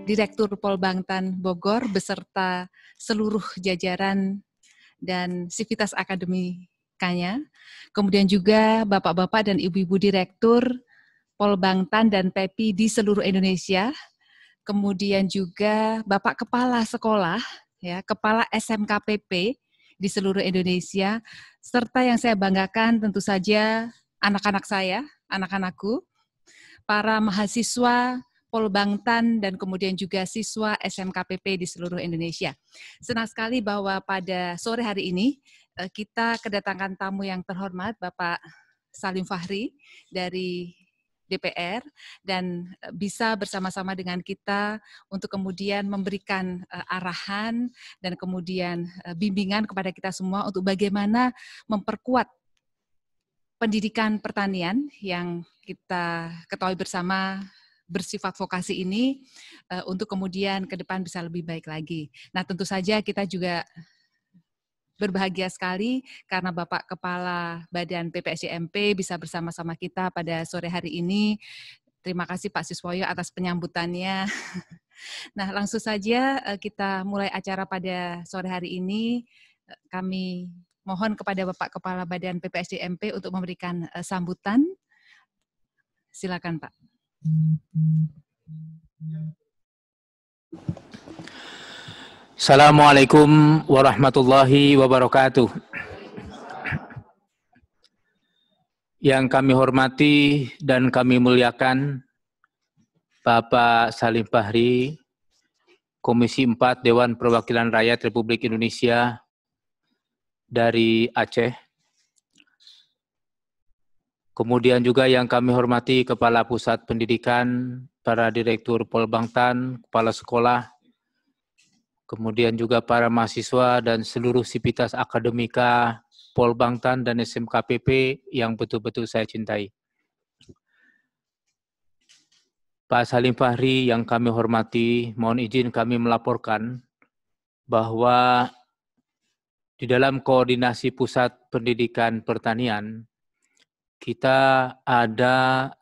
Direktur Polbangtan Bogor beserta seluruh jajaran dan sivitas akademikanya, kemudian juga Bapak-Bapak dan Ibu-Ibu Direktur Polbangtan dan PEPI di seluruh Indonesia, kemudian juga Bapak Kepala Sekolah, ya, Kepala SMKPP di seluruh Indonesia, serta yang saya banggakan tentu saja anak-anak saya, anak-anakku, para mahasiswa Polbangtan dan kemudian juga siswa SMKPP di seluruh Indonesia. Senang sekali bahwa pada sore hari ini kita kedatangan tamu yang terhormat, Bapak Salim Fahri dari DPR, dan bisa bersama-sama dengan kita untuk kemudian memberikan arahan dan kemudian bimbingan kepada kita semua untuk bagaimana memperkuat pendidikan pertanian yang kita ketahui bersama bersifat vokasi ini untuk kemudian ke depan bisa lebih baik lagi. Nah, tentu saja kita juga berbahagia sekali karena Bapak Kepala Badan PPSJMP bisa bersama-sama kita pada sore hari ini. Terima kasih Pak Siswoyo atas penyambutannya. Nah, langsung saja kita mulai acara pada sore hari ini. Kami mohon kepada Bapak Kepala Badan PPSJMP untuk memberikan sambutan. Silakan Pak. Assalamualaikum warahmatullahi wabarakatuh. Yang kami hormati dan kami muliakan Bapak Salim Fahri, Komisi 4 Dewan Perwakilan Rakyat Republik Indonesia dari Aceh. Kemudian juga yang kami hormati Kepala Pusat Pendidikan, para Direktur Polbangtan, Kepala Sekolah, kemudian juga para mahasiswa dan seluruh sivitas akademika Polbangtan dan SMKPP yang betul-betul saya cintai. Pak Salim Fahri yang kami hormati, mohon izin kami melaporkan bahwa di dalam koordinasi Pusat Pendidikan Pertanian, kita ada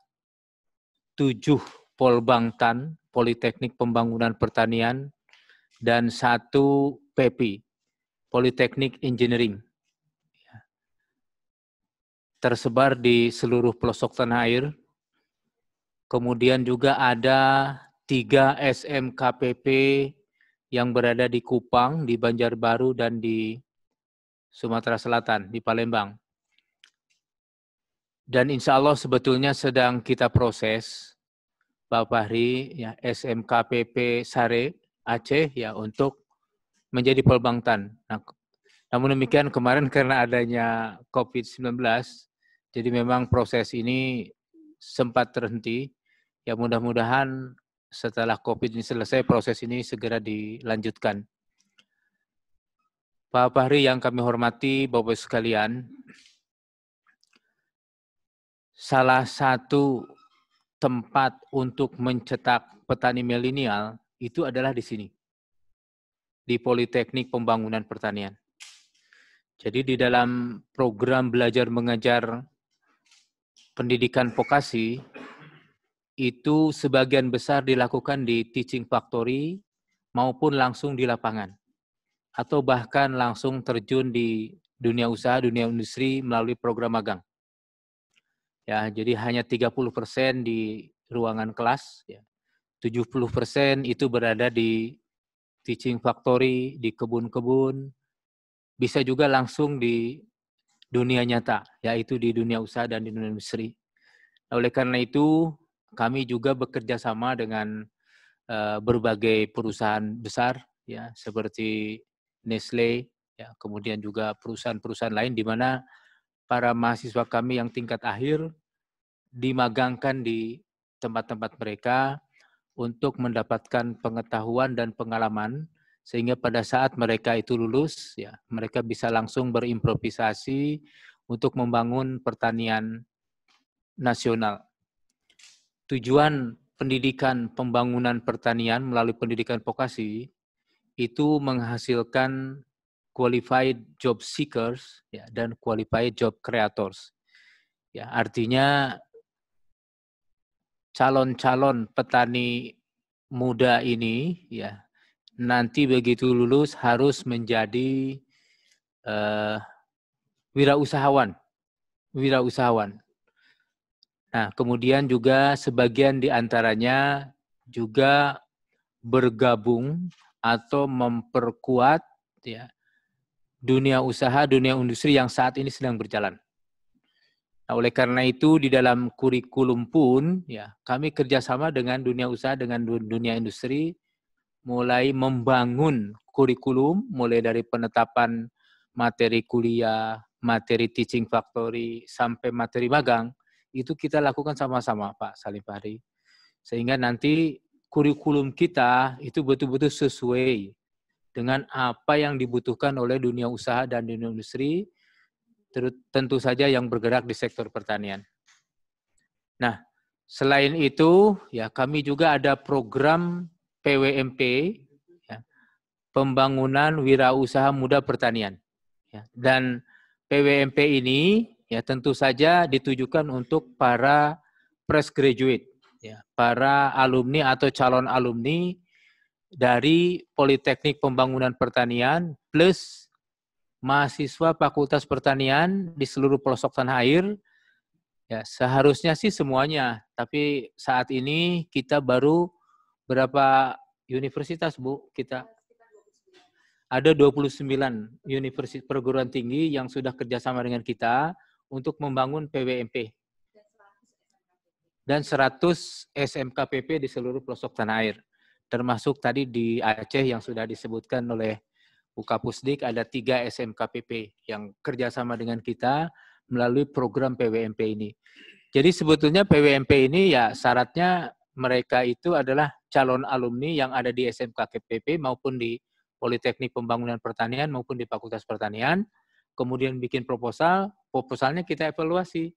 7 Polbangtan, Politeknik Pembangunan Pertanian, dan 1 PEPI, Politeknik Engineering. Tersebar di seluruh pelosok tanah air. Kemudian juga ada 3 SMKPP yang berada di Kupang, di Banjarbaru, dan di Sumatera Selatan, di Palembang. Dan insya Allah sebetulnya sedang kita proses, Pak Fahri, ya, SMKPP Sare, Aceh, ya, untuk menjadi Polbangtan. Nah, namun demikian kemarin karena adanya COVID-19, jadi memang proses ini sempat terhenti. Ya mudah-mudahan setelah COVID ini selesai, proses ini segera dilanjutkan. Pak Fahri yang kami hormati, Bapak sekalian, salah satu tempat untuk mencetak petani milenial itu adalah di sini, di Politeknik Pembangunan Pertanian. Jadi di dalam program belajar mengajar pendidikan vokasi, itu sebagian besar dilakukan di teaching factory maupun langsung di lapangan. Atau bahkan langsung terjun di dunia usaha, dunia industri melalui program magang. Ya, jadi hanya 30% di ruangan kelas, ya. 70% itu berada di teaching factory, di kebun-kebun, bisa juga langsung di dunia nyata, yaitu di dunia usaha dan di dunia industri. Oleh karena itu, kami juga bekerja sama dengan berbagai perusahaan besar, ya, seperti Nestle, ya, kemudian juga perusahaan-perusahaan lain di mana para mahasiswa kami yang tingkat akhir dimagangkan di tempat-tempat mereka untuk mendapatkan pengetahuan dan pengalaman sehingga pada saat mereka itu lulus, ya, mereka bisa langsung berimprovisasi untuk membangun pertanian nasional. Tujuan pendidikan pembangunan pertanian melalui pendidikan vokasi itu menghasilkan qualified job seekers, ya, dan qualified job creators. Ya, artinya calon-calon petani muda ini ya nanti begitu lulus harus menjadi wirausahawan. Nah, kemudian juga sebagian di antaranya juga bergabung atau memperkuat ya dunia usaha, dunia industri yang saat ini sedang berjalan. Nah, oleh karena itu di dalam kurikulum pun ya kami kerjasama dengan dunia usaha, dengan dunia industri, mulai membangun kurikulum, mulai dari penetapan materi kuliah, materi teaching factory, sampai materi magang, itu kita lakukan sama-sama Pak Salim Fahri. Sehingga nanti kurikulum kita itu betul-betul sesuai dengan apa yang dibutuhkan oleh dunia usaha dan dunia industri, tentu saja yang bergerak di sektor pertanian. Nah, selain itu, ya kami juga ada program PWMP, ya, Pembangunan Wirausaha Muda Pertanian. Ya, dan PWMP ini ya tentu saja ditujukan untuk para fresh graduate, ya, para alumni atau calon alumni dari Politeknik Pembangunan Pertanian plus mahasiswa Fakultas Pertanian di seluruh pelosok tanah air. Ya, seharusnya sih semuanya, tapi saat ini kita baru berapa universitas, Bu? Kita ada 29 universitas perguruan tinggi yang sudah kerjasama dengan kita untuk membangun PWMP. Dan 100 SMKPP di seluruh pelosok tanah air. Termasuk tadi di Aceh yang sudah disebutkan oleh Bu Kapusdik, ada 3 SMKPP yang kerjasama dengan kita melalui program PWMP ini. Jadi sebetulnya PWMP ini ya syaratnya mereka itu adalah calon alumni yang ada di SMKPP maupun di Politeknik Pembangunan Pertanian maupun di Fakultas Pertanian, kemudian bikin proposalnya kita evaluasi.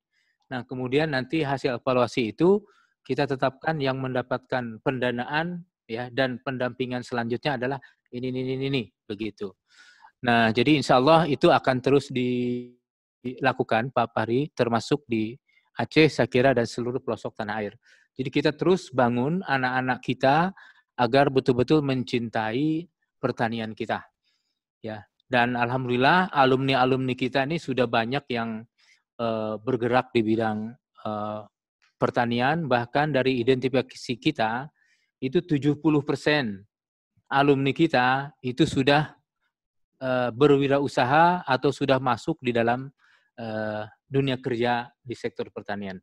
Nah, kemudian nanti hasil evaluasi itu kita tetapkan yang mendapatkan pendanaan ya dan pendampingan selanjutnya adalah ini begitu. Nah, jadi insya Allah itu akan terus dilakukan Pak Fahri, termasuk di Aceh, saya kira, dan seluruh pelosok tanah air. Jadi kita terus bangun anak-anak kita agar betul-betul mencintai pertanian kita. Ya, dan alhamdulillah alumni-alumni kita ini sudah banyak yang bergerak di bidang pertanian, bahkan dari identifikasi kita itu 70% alumni kita itu sudah berwirausaha atau sudah masuk di dalam dunia kerja di sektor pertanian.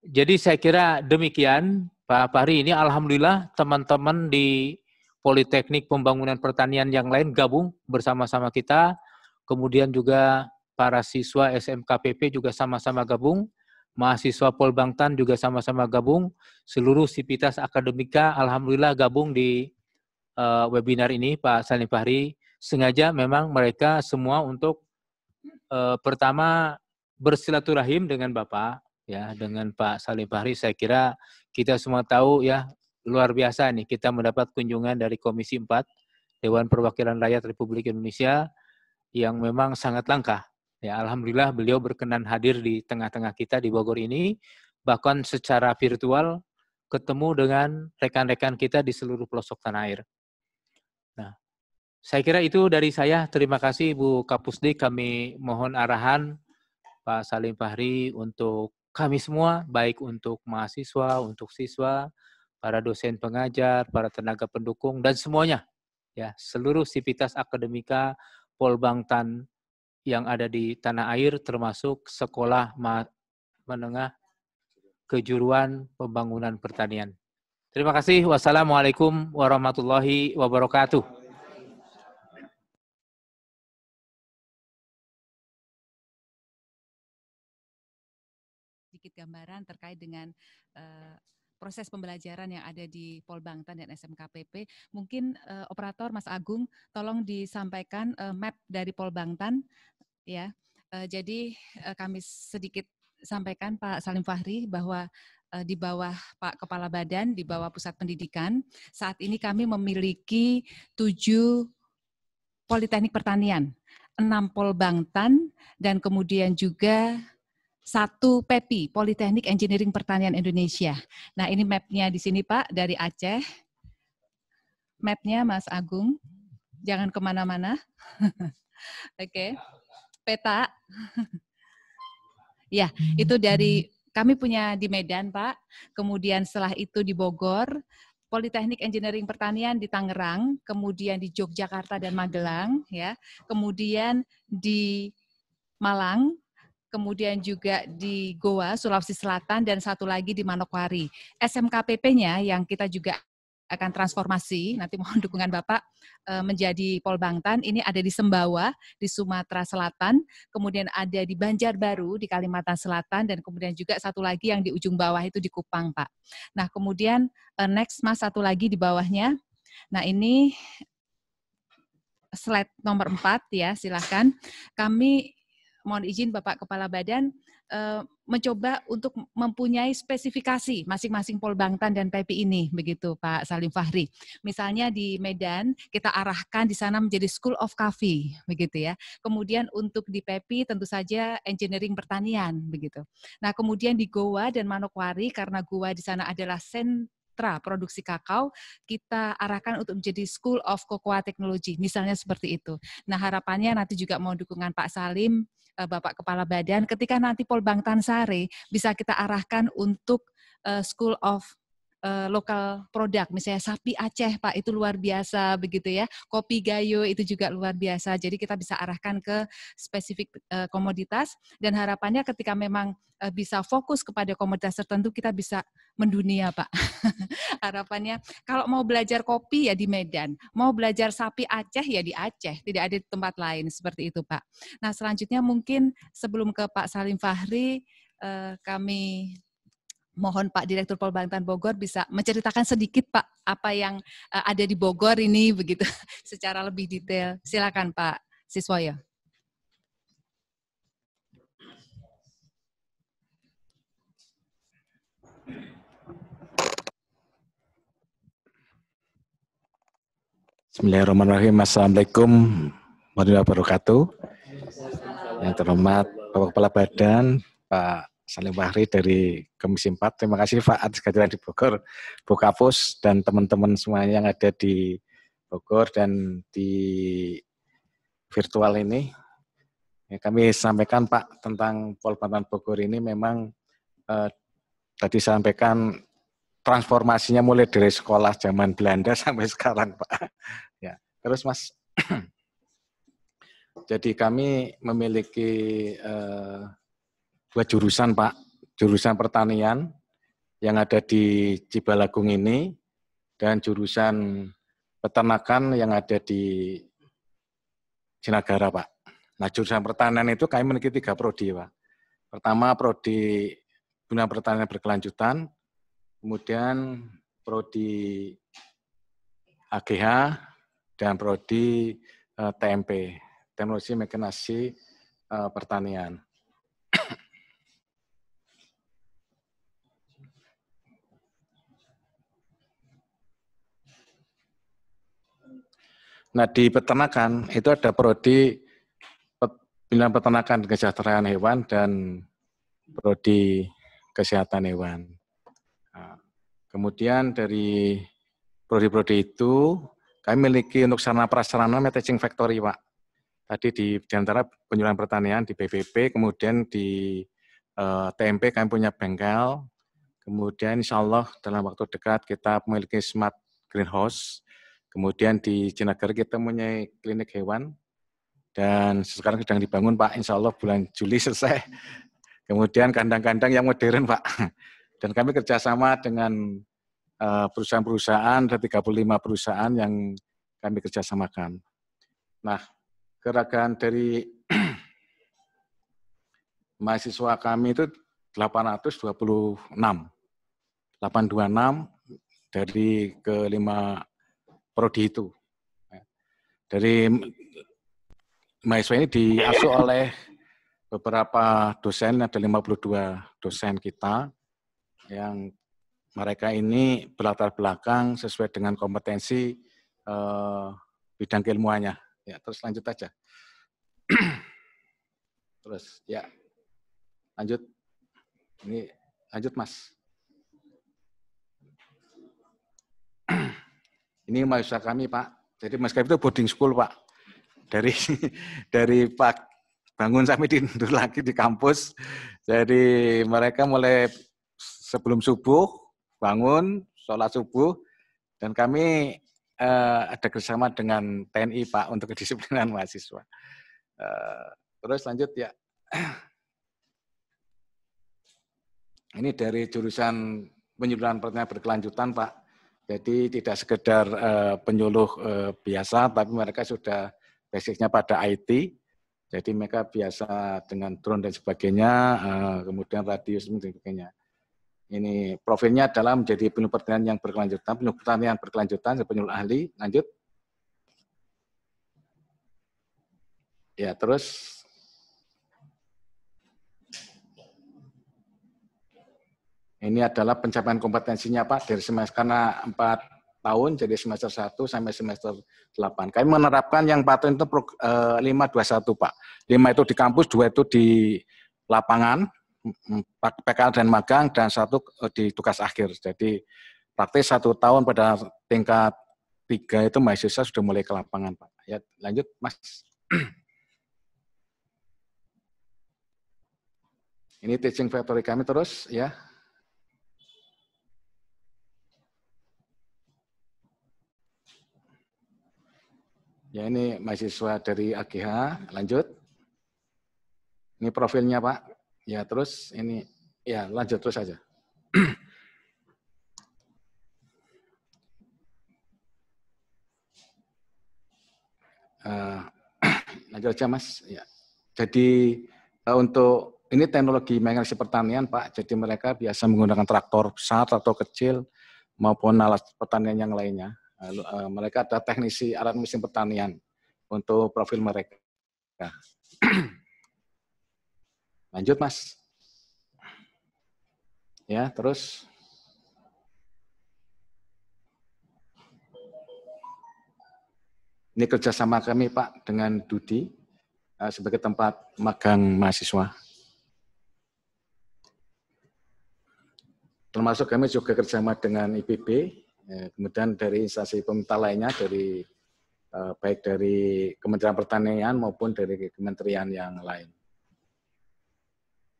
Jadi saya kira demikian Pak Fahri, ini alhamdulillah teman-teman di Politeknik Pembangunan Pertanian yang lain gabung bersama-sama kita, kemudian juga para siswa SMKPP juga sama-sama gabung, mahasiswa Polbangtan juga sama-sama gabung, seluruh sivitas akademika alhamdulillah gabung di webinar ini Pak Salim Fahri. Sengaja memang mereka semua untuk pertama bersilaturahim dengan Bapak, ya, dengan Pak Salim Fahri. Saya kira kita semua tahu ya, luar biasa nih kita mendapat kunjungan dari Komisi 4 Dewan Perwakilan Rakyat Republik Indonesia yang memang sangat langka. Ya, alhamdulillah beliau berkenan hadir di tengah-tengah kita di Bogor ini, bahkan secara virtual ketemu dengan rekan-rekan kita di seluruh pelosok tanah air. Nah, saya kira itu dari saya. Terima kasih Bu Kapusdik. Kami mohon arahan Pak Salim Fahri untuk kami semua, baik untuk mahasiswa, untuk siswa, para dosen pengajar, para tenaga pendukung, dan semuanya. Ya, seluruh sivitas akademika Polbangtan yang ada di tanah air, termasuk sekolah menengah kejuruan pembangunan pertanian. Terima kasih. Wassalamualaikum warahmatullahi wabarakatuh. Sedikit gambaran terkait dengan proses pembelajaran yang ada di Polbangtan dan SMKPP. Mungkin operator Mas Agung tolong disampaikan map dari Polbangtan ya. Jadi kami sedikit sampaikan Pak Salim Fahri bahwa di bawah Pak Kepala Badan, di bawah Pusat Pendidikan, saat ini kami memiliki 7 Politeknik Pertanian, 6 Polbangtan, dan kemudian juga 1 PEPI, Politeknik Engineering Pertanian Indonesia. Nah, ini mapnya di sini Pak, dari Aceh. Mapnya Mas Agung, jangan kemana-mana. Oke, peta. Ya, itu dari, kami punya di Medan Pak, kemudian setelah itu di Bogor, Politeknik Engineering Pertanian di Tangerang, kemudian di Yogyakarta dan Magelang, ya, kemudian di Malang, kemudian juga di Goa, Sulawesi Selatan, dan satu lagi di Manokwari. SMKPP-nya yang kita juga akan transformasi, nanti mohon dukungan Bapak, menjadi Polbangtan, ini ada di Sembawa, di Sumatera Selatan, kemudian ada di Banjarbaru, di Kalimantan Selatan, dan kemudian juga satu lagi yang di ujung bawah itu di Kupang, Pak. Nah, kemudian next Mas, satu lagi di bawahnya. Nah, ini slide nomor 4 ya, silahkan. Kami mohon izin Bapak Kepala Badan mencoba untuk mempunyai spesifikasi masing-masing Polbangtan dan PEPI ini, begitu Pak Salim Fahri. Misalnya di Medan kita arahkan di sana menjadi School of Coffee, begitu ya. Kemudian untuk di PEPI tentu saja Engineering Pertanian, begitu. Nah, kemudian di Goa dan Manokwari karena Goa di sana adalah sentra produksi kakao, kita arahkan untuk menjadi School of Cocoa Technology, misalnya seperti itu. Nah, harapannya nanti juga mau dukungan Pak Salim, Bapak Kepala Badan, ketika nanti Polbangtan Sare bisa kita arahkan untuk School of Local Product, misalnya sapi Aceh Pak, itu luar biasa begitu ya, kopi Gayo itu juga luar biasa, jadi kita bisa arahkan ke spesifik komoditas, dan harapannya ketika memang bisa fokus kepada komoditas tertentu, kita bisa mendunia Pak. Harapannya kalau mau belajar kopi ya di Medan, mau belajar sapi Aceh ya di Aceh, tidak ada di tempat lain, seperti itu Pak. Nah, selanjutnya mungkin sebelum ke Pak Salim Fahri, kami mohon Pak Direktur Polbangtan Bogor bisa menceritakan sedikit Pak apa yang ada di Bogor ini begitu secara lebih detail. Silakan Pak Siswoyo. Bismillahirrahmanirrahim. Assalamualaikum warahmatullahi wabarakatuh. Yang terhormat Bapak Kepala Badan, Pak Salim Fahri dari Komisi 4. Terima kasih Pak atas kehadiran di Bogor, Bu Kapus, dan teman-teman semuanya yang ada di Bogor dan di virtual ini. Ya, kami sampaikan Pak tentang Polbangtan Bogor ini memang tadi sampaikan transformasinya mulai dari sekolah zaman Belanda sampai sekarang, Pak. Ya, terus Mas, jadi kami memiliki 2 jurusan, Pak. Jurusan pertanian yang ada di Cibalagung ini dan jurusan peternakan yang ada di Jinagara, Pak. Nah, jurusan pertanian itu kami memiliki 3 prodi, Pak. Pertama, prodi bidang pertanian berkelanjutan. Kemudian prodi AGH dan prodi TMP, Teknologi Mekanisasi Pertanian. Nah, di peternakan itu ada prodi bidang peternakan kesejahteraan hewan dan prodi kesehatan hewan. Nah, kemudian dari prodi-prodi itu kami memiliki untuk sarana prasarana manufacturing factory, Pak. Tadi di antara penyuluhan pertanian di BPP, kemudian di TMP kami punya bengkel, kemudian insya Allah dalam waktu dekat kita memiliki smart greenhouse, kemudian di Jinagara kita mempunyai klinik hewan, dan sekarang sedang dibangun Pak, insya Allah bulan Juli selesai. Kemudian kandang-kandang yang modern Pak, dan kami kerjasama dengan perusahaan-perusahaan, ada 35 perusahaan yang kami kerjasamakan. Nah, gerakan dari mahasiswa kami itu 826 dari ke-5 prodi itu. Dari mahasiswa ini diasuh oleh beberapa dosen, ada 52 dosen kita, yang mereka ini berlatar belakang sesuai dengan kompetensi bidang keilmuannya. Ya, terus lanjut aja. Terus, ya, lanjut. Ini lanjut Mas. Ini mahasiswa kami Pak. Jadi Mas Kevin itu boarding school Pak. Dari bangun sampai tidur lagi di kampus. Jadi mereka mulai sebelum subuh bangun, sholat subuh, dan kami ada kerjasama dengan TNI Pak untuk kedisiplinan mahasiswa. Terus lanjut ya. Ini dari jurusan penyuluhan pertanian berkelanjutan Pak. Jadi tidak sekedar penyuluh biasa, tapi mereka sudah basicnya pada IT. Jadi mereka biasa dengan drone dan sebagainya, kemudian radius dan sebagainya. Ini profilnya adalah menjadi penyuluh pertanian yang berkelanjutan, penyuluh pertanian berkelanjutan, penyuluh ahli. Lanjut. Ya, terus ini adalah pencapaian kompetensinya Pak dari semester karena 4 tahun jadi semester 1 sampai semester 8. Kami menerapkan yang paten itu 521 Pak. 5 itu di kampus, 2 itu di lapangan, PKL dan magang, dan 1 di tugas akhir. Jadi praktis 1 tahun pada tingkat 3 itu mahasiswa sudah mulai ke lapangan Pak. Ya, lanjut Mas. Ini teaching factory kami terus ya. Ya, ini mahasiswa dari AGH, lanjut. Ini profilnya Pak. Ya, terus ini, ya lanjut terus saja. Lanjut aja Mas. Ya. Jadi untuk ini teknologi mekanisasi pertanian Pak. Jadi mereka biasa menggunakan traktor besar atau kecil maupun alat pertanian yang lainnya. Mereka ada teknisi alat mesin pertanian untuk profil mereka. Lanjut Mas. Ya, terus. Ini kerjasama kami Pak dengan Dudi sebagai tempat magang mahasiswa. Termasuk kami juga kerjasama dengan IPB, kemudian dari instansi pemerintah lainnya, dari baik dari Kementerian Pertanian maupun dari kementerian yang lain.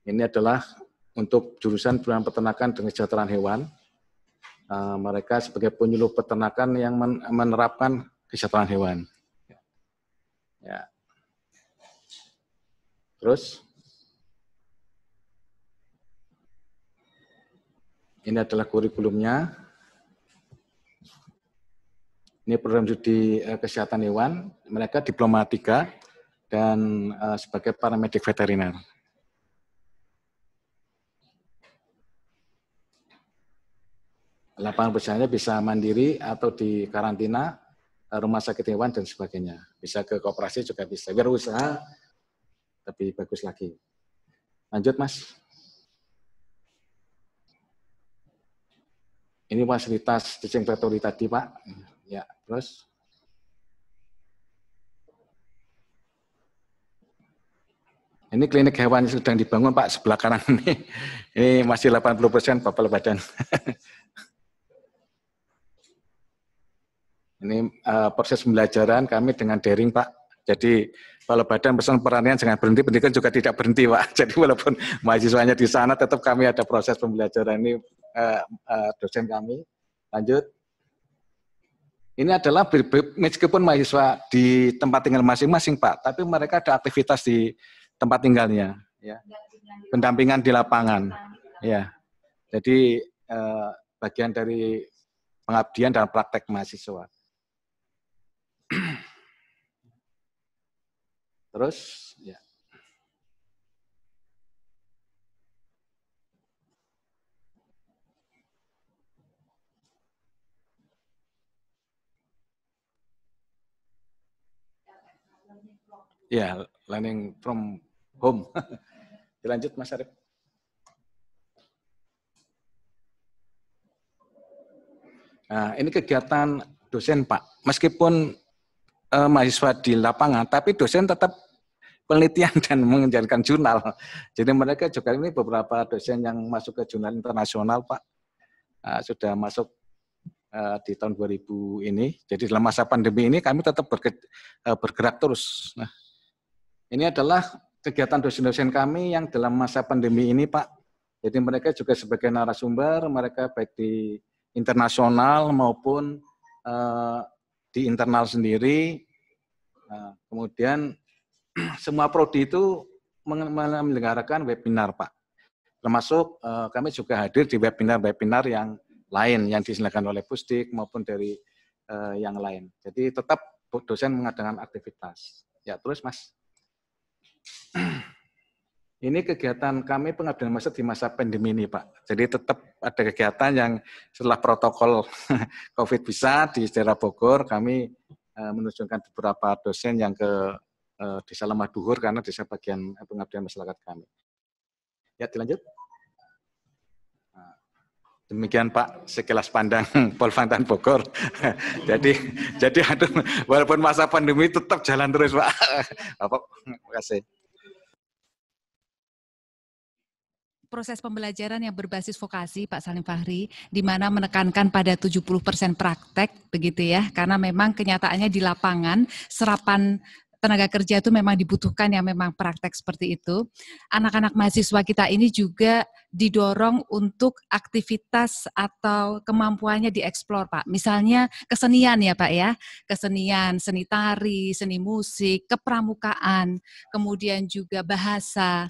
Ini adalah untuk jurusan penyuluhan peternakan dan kesejahteraan hewan. Mereka sebagai penyuluh peternakan yang menerapkan kesejahteraan hewan. Ya. Terus, ini adalah kurikulumnya. Ini program studi kesehatan hewan. Mereka diploma 3 dan sebagai paramedik veteriner. Lapangan pekerjaannya bisa mandiri atau di karantina, rumah sakit hewan dan sebagainya. Bisa ke koperasi juga bisa. Biar usaha lebih bagus lagi. Lanjut Mas. Ini fasilitas teaching factory tadi Pak. Ya, terus. Ini klinik hewan yang sedang dibangun Pak, sebelah kanan ini. Ini masih 80% Bapak Badan. Ini proses pembelajaran kami dengan daring Pak. Jadi kalau badan pesan pertanian jangan berhenti, pendidikan juga tidak berhenti Pak. Jadi walaupun mahasiswanya di sana, tetap kami ada proses pembelajaran. Ini dosen kami. Lanjut. Ini adalah meskipun mahasiswa di tempat tinggal masing-masing Pak, tapi mereka ada aktivitas di tempat tinggalnya. Ya. Pendampingan di lapangan. Ya. Jadi bagian dari pengabdian dan praktek mahasiswa. Terus, ya. Ya, learning from home. Dilanjut Mas Arif. Nah, ini kegiatan dosen Pak. Meskipun mahasiswa di lapangan, tapi dosen tetap penelitian dan menjadikan jurnal. Jadi mereka juga ini beberapa dosen yang masuk ke jurnal internasional, Pak, sudah masuk di tahun 2000 ini. Jadi dalam masa pandemi ini kami tetap bergerak terus. Nah, ini adalah kegiatan dosen-dosen kami yang dalam masa pandemi ini, Pak. Jadi mereka juga sebagai narasumber, mereka baik di internasional maupun di internal sendiri. Kemudian semua prodi itu menyelenggarakan webinar, Pak. Termasuk kami juga hadir di webinar-webinar yang lain yang diselenggarakan oleh Pusdik maupun dari yang lain. Jadi tetap dosen mengadakan aktivitas. Ya, terus Mas. Ini kegiatan kami pengabdian masa di masa pandemi ini, Pak. Jadi tetap ada kegiatan yang setelah protokol COVID bisa di daerah Bogor, kami menunjukkan beberapa dosen yang ke Desa Lemah Duhur karena desa bagian pengabdian masyarakat kami. Ya, dilanjut. Demikian Pak, sekilas pandang Polbangtan Bogor. jadi aduh, walaupun masa pandemi tetap jalan terus, Pak. Bapak, terima kasih. Proses pembelajaran yang berbasis vokasi, Pak Salim Fahri, di mana menekankan pada 70% praktek, begitu ya, karena memang kenyataannya di lapangan, serapan tenaga kerja itu memang dibutuhkan yang memang praktek seperti itu. Anak-anak mahasiswa kita ini juga didorong untuk aktivitas atau kemampuannya dieksplor, Pak. Misalnya kesenian ya, Pak ya. Kesenian, seni tari, seni musik, kepramukaan, kemudian juga bahasa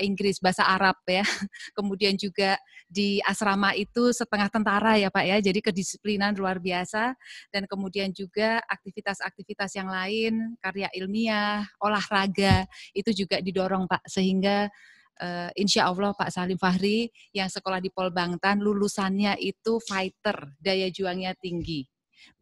Inggris, bahasa Arab ya. Kemudian juga di asrama itu setengah tentara ya Pak ya. Jadi kedisiplinan luar biasa, dan kemudian juga aktivitas-aktivitas yang lain, karya ilmiah, olahraga, itu juga didorong Pak, sehingga insya Allah Pak Salim Fahri yang sekolah di Polbangtan lulusannya itu fighter, daya juangnya tinggi.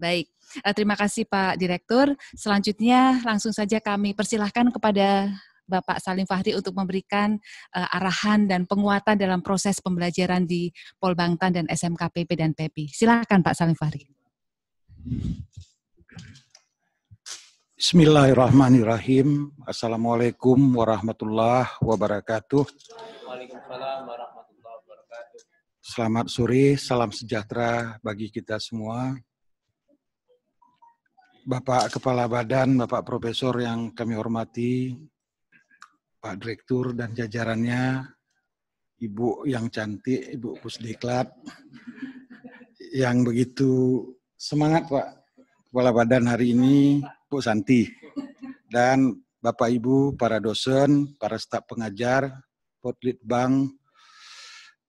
Baik, terima kasih Pak Direktur. Selanjutnya langsung saja kami persilahkan kepada Bapak Salim Fahri untuk memberikan arahan dan penguatan dalam proses pembelajaran di Polbangtan dan SMK PP dan PEPI. Silakan Pak Salim Fahri. Bismillahirrahmanirrahim. Assalamualaikum warahmatullahi wabarakatuh. Waalaikumsalam warahmatullahi wabarakatuh. Selamat sore, salam sejahtera bagi kita semua. Bapak Kepala Badan, Bapak Profesor yang kami hormati, Pak Direktur dan jajarannya, Ibu yang cantik, Ibu Pusdiklat, yang begitu semangat Pak Kepala Badan hari ini, Bu Santi, dan Bapak Ibu, para dosen, para staf pengajar, Potlitbang,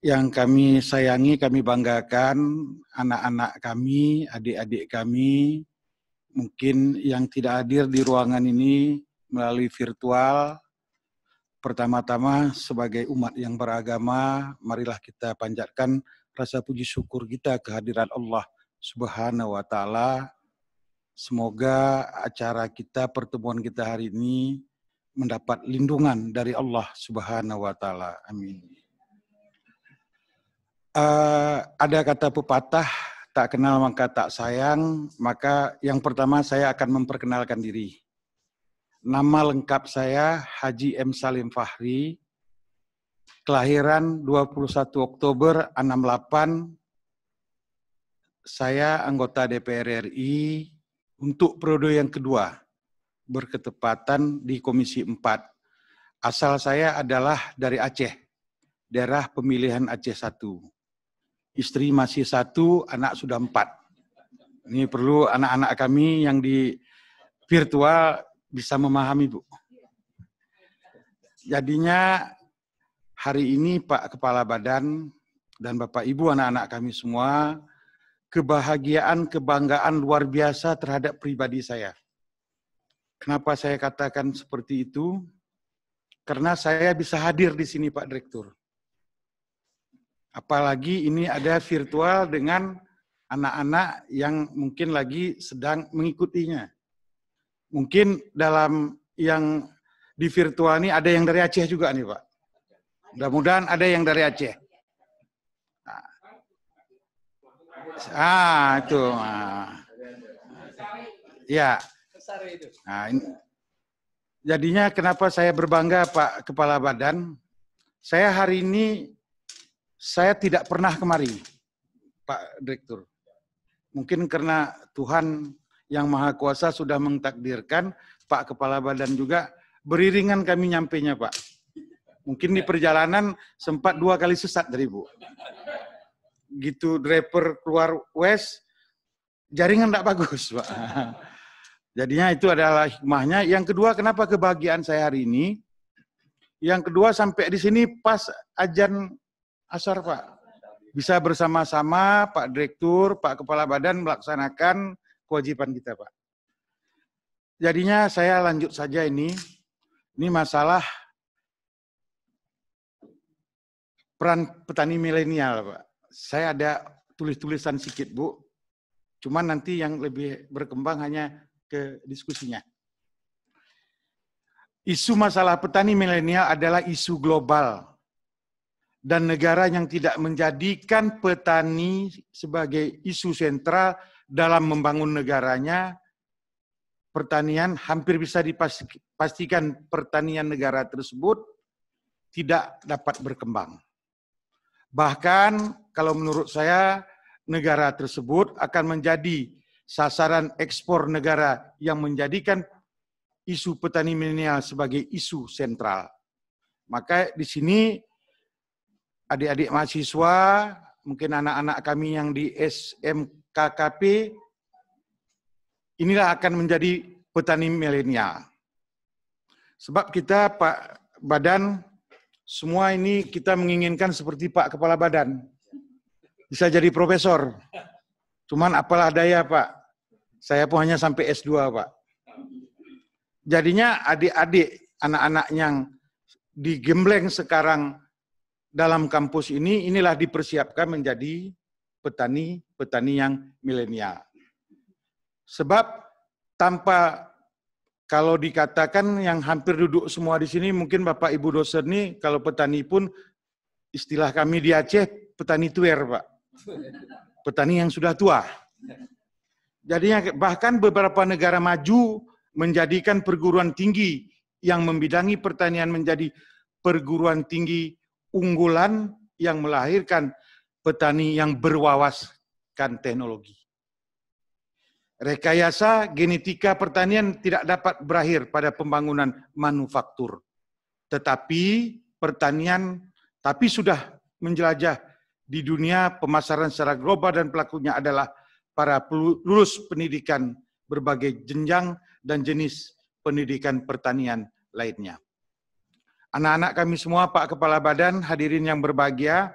yang kami sayangi, kami banggakan, anak-anak kami, adik-adik kami, mungkin yang tidak hadir di ruangan ini melalui virtual. Pertama-tama sebagai umat yang beragama, marilah kita panjatkan rasa puji syukur kita kehadiran Allah Subhanahu wa Ta'ala. Semoga acara kita, pertemuan kita hari ini mendapat lindungan dari Allah Subhanahu wa Ta'ala. Amin. Ada kata pepatah, tak kenal maka tak sayang, maka yang pertama saya akan memperkenalkan diri. Nama lengkap saya Haji M. Salim Fahri, kelahiran 21 Oktober 68, saya anggota DPR RI untuk periode yang kedua, berketepatan di Komisi 4. Asal saya adalah dari Aceh, daerah pemilihan Aceh 1. Istri masih 1, anak sudah 4. Ini perlu anak-anak kami yang di virtual bisa memahami, Bu. Jadinya hari ini Pak Kepala Badan dan Bapak Ibu anak-anak kami semua, kebahagiaan, kebanggaan luar biasa terhadap pribadi saya. Kenapa saya katakan seperti itu? Karena saya bisa hadir di sini Pak Direktur. Apalagi ini ada virtual dengan anak-anak yang mungkin lagi sedang mengikutinya. Mungkin dalam yang di virtual ini ada yang dari Aceh juga nih Pak. Mudah-mudahan ada yang dari Aceh. Itu. Ya. Nah, Jadinya kenapa saya berbangga Pak Kepala Badan, saya hari ini saya tidak pernah kemari Pak Direktur. Mungkin karena Tuhan yang Maha Kuasa sudah mentakdirkan Pak Kepala Badan juga beriringan kami nyampenya Pak. Mungkin di perjalanan sempat 2 kali sesat dari Bu. Gitu driver keluar West, jaringan tidak bagus Pak. Jadinya itu adalah hikmahnya. Yang kedua, kenapa kebahagiaan saya hari ini? Yang kedua, sampai di sini pas azan asar Pak. Bisa bersama-sama Pak Direktur, Pak Kepala Badan melaksanakan kewajiban kita Pak. Jadinya saya lanjut saja ini. Ini masalah peran petani milenial Pak. Saya ada tulis-tulisan sedikit Bu. Cuman nanti yang lebih berkembang hanya ke diskusinya. Isu masalah petani milenial adalah isu global. Dan negara yang tidak menjadikan petani sebagai isu sentral dalam membangun negaranya, pertanian hampir bisa dipastikan pertanian negara tersebut tidak dapat berkembang. Bahkan kalau menurut saya, negara tersebut akan menjadi sasaran ekspor negara yang menjadikan isu petani milenial sebagai isu sentral. Maka di sini adik-adik mahasiswa, mungkin anak-anak kami yang di SMKKP, inilah akan menjadi petani milenial. Sebab kita Pak Badan, semua ini kita menginginkan seperti Pak Kepala Badan. Bisa jadi profesor. Cuman apalah daya Pak. Saya pun hanya sampai S2 Pak. Jadinya adik-adik, anak-anak yang digembleng sekarang dalam kampus ini, inilah dipersiapkan menjadi petani yang milenial. Sebab tanpa, kalau dikatakan yang hampir duduk semua di sini, mungkin Bapak Ibu dosen nih, kalau petani pun, istilah kami di Aceh, petani tuer Pak. Petani yang sudah tua. Jadinya bahkan beberapa negara maju menjadikan perguruan tinggi yang membidangi pertanian menjadi perguruan tinggi unggulan yang melahirkan petani yang berwawaskan teknologi. Rekayasa genetika pertanian tidak dapat berakhir pada pembangunan manufaktur. Tetapi pertanian sudah menjelajah di dunia pemasaran secara global dan pelakunya adalah para lulus pendidikan berbagai jenjang dan jenis pendidikan pertanian lainnya. Anak-anak kami semua, Pak Kepala Badan, hadirin yang berbahagia,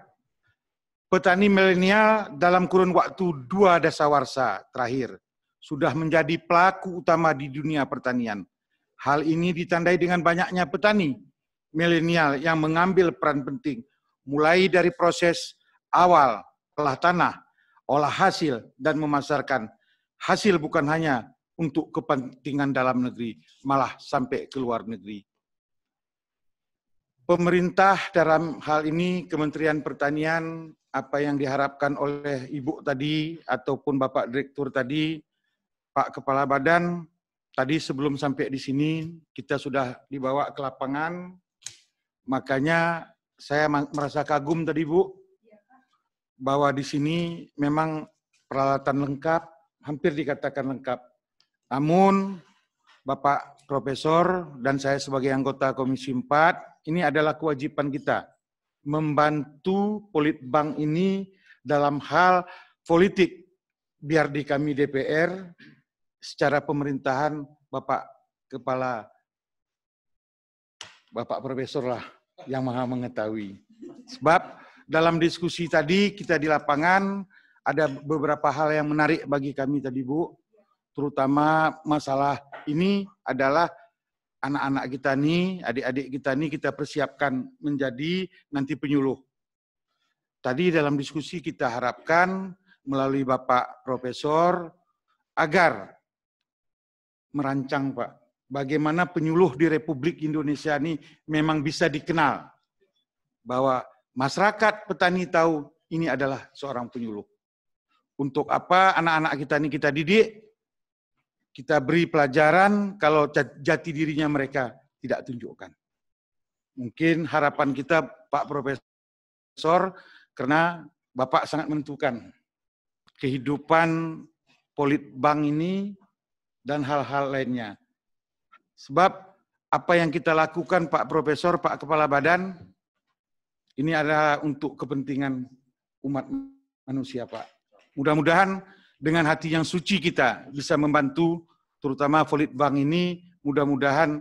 petani milenial dalam kurun waktu 2 dasawarsa terakhir sudah menjadi pelaku utama di dunia pertanian. Hal ini ditandai dengan banyaknya petani milenial yang mengambil peran penting, mulai dari proses awal olah tanah, olah hasil, dan memasarkan hasil bukan hanya untuk kepentingan dalam negeri, malah sampai ke luar negeri. Pemerintah dalam hal ini, Kementerian Pertanian, apa yang diharapkan oleh Ibu tadi, ataupun Bapak Direktur tadi, Pak Kepala Badan, tadi sebelum sampai di sini, kita sudah dibawa ke lapangan, makanya saya merasa kagum tadi Bu, bahwa di sini memang peralatan lengkap, hampir dikatakan lengkap. Namun, Bapak Profesor dan saya sebagai anggota Komisi 4, ini adalah kewajiban kita, membantu Politbank ini dalam hal politik, biar di kami DPR, secara pemerintahan Bapak Profesor lah yang maha mengetahui. Sebab dalam diskusi tadi kita di lapangan ada beberapa hal yang menarik bagi kami tadi Bu, terutama masalah ini adalah anak-anak kita nih, adik-adik kita nih kita persiapkan menjadi nanti penyuluh. Tadi dalam diskusi kita harapkan melalui Bapak Profesor agar merancang Pak, bagaimana penyuluh di Republik Indonesia ini memang bisa dikenal bahwa masyarakat petani tahu ini adalah seorang penyuluh. Untuk apa anak-anak kita ini kita didik? kita beri pelajaran kalau jati dirinya mereka tidak tunjukkan. Mungkin harapan kita Pak Profesor, karena Bapak sangat menentukan kehidupan Politbang ini dan hal-hal lainnya. Sebab apa yang kita lakukan Pak Profesor, Pak Kepala Badan, ini adalah untuk kepentingan umat manusia Pak. Mudah-mudahan dengan hati yang suci kita bisa membantu, terutama Politbang ini, mudah-mudahan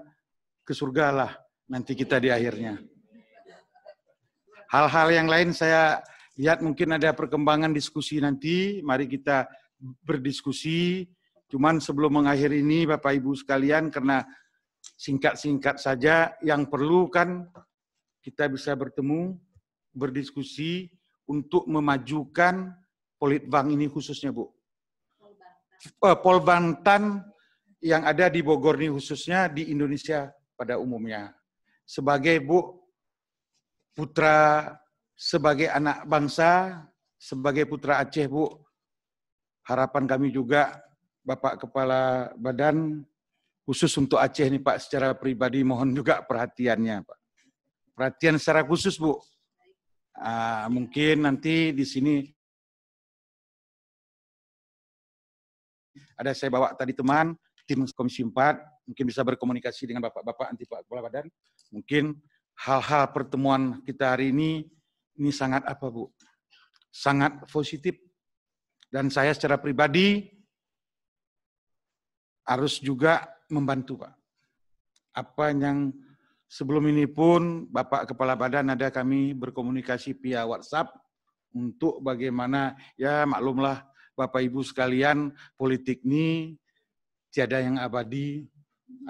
ke surga lah nanti kita di akhirnya. Hal-hal yang lain saya lihat mungkin ada perkembangan diskusi nanti, mari kita berdiskusi. Cuman sebelum mengakhiri ini Bapak Ibu sekalian, karena singkat-singkat saja, yang perlu kan kita bisa bertemu, berdiskusi untuk memajukan Politbang ini khususnya Bu. Polbantan yang ada di Bogor ini khususnya, di Indonesia pada umumnya. Sebagai Bu, putra, sebagai anak bangsa, sebagai putra Aceh Bu, harapan kami juga Bapak Kepala Badan, khusus untuk Aceh nih Pak, secara pribadi mohon juga perhatiannya Pak. Perhatian secara khusus Bu. Mungkin nanti di sini ada saya bawa tadi teman, tim Komisi 4, mungkin bisa berkomunikasi dengan Bapak-Bapak nanti Pak Kepala Badan. Mungkin hal-hal pertemuan kita hari ini sangat apa Bu? Sangat positif. Dan saya secara pribadi harus juga membantu Pak. Apa yang sebelum ini pun Bapak Kepala Badan ada kami berkomunikasi via WhatsApp untuk bagaimana, ya maklumlah Bapak Ibu sekalian, politik ini tiada yang abadi,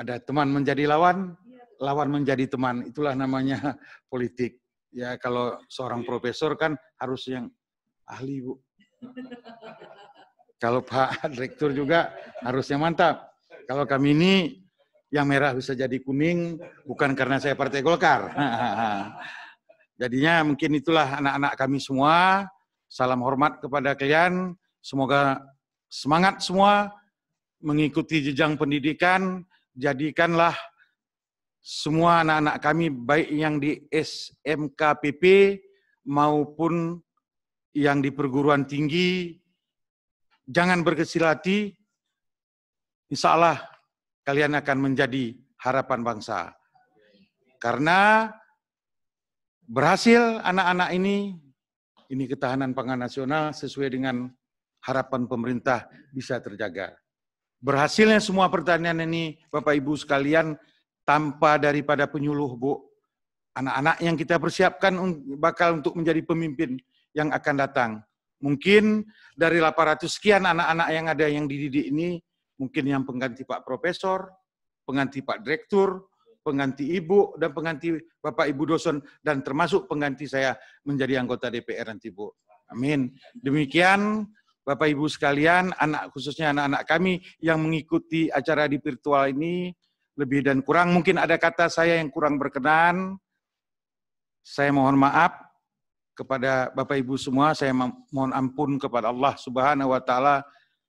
ada teman menjadi lawan, lawan menjadi teman, itulah namanya politik. Ya kalau seorang profesor kan harus yang ahli Bu. Kalau Pak Direktur juga harusnya mantap. Kalau kami ini yang merah bisa jadi kuning, bukan karena saya Partai Golkar. Jadinya mungkin itulah anak-anak kami semua. Salam hormat kepada kalian. Semoga semangat semua mengikuti jenjang pendidikan. Jadikanlah semua anak-anak kami, baik yang di SMKPP maupun yang di perguruan tinggi, jangan berkecil hati. Insya Allah kalian akan menjadi harapan bangsa. Karena berhasil anak-anak ini ketahanan pangan nasional sesuai dengan harapan pemerintah bisa terjaga. Berhasilnya semua pertanian ini, Bapak Ibu sekalian, tanpa daripada penyuluh Bu. Anak-anak yang kita persiapkan bakal untuk menjadi pemimpin yang akan datang. Mungkin dari 800 sekian anak-anak yang ada yang dididik ini, mungkin yang pengganti Pak Profesor, pengganti Pak Direktur, pengganti Ibu, dan pengganti Bapak Ibu dosen, dan termasuk pengganti saya menjadi anggota DPR nanti Bu. Amin. Demikian Bapak Ibu sekalian, khususnya anak-anak kami yang mengikuti acara di virtual ini, lebih dan kurang, mungkin ada kata saya yang kurang berkenan. Saya mohon maaf kepada Bapak Ibu semua, saya mohon ampun kepada Allah Subhanahu wa taala.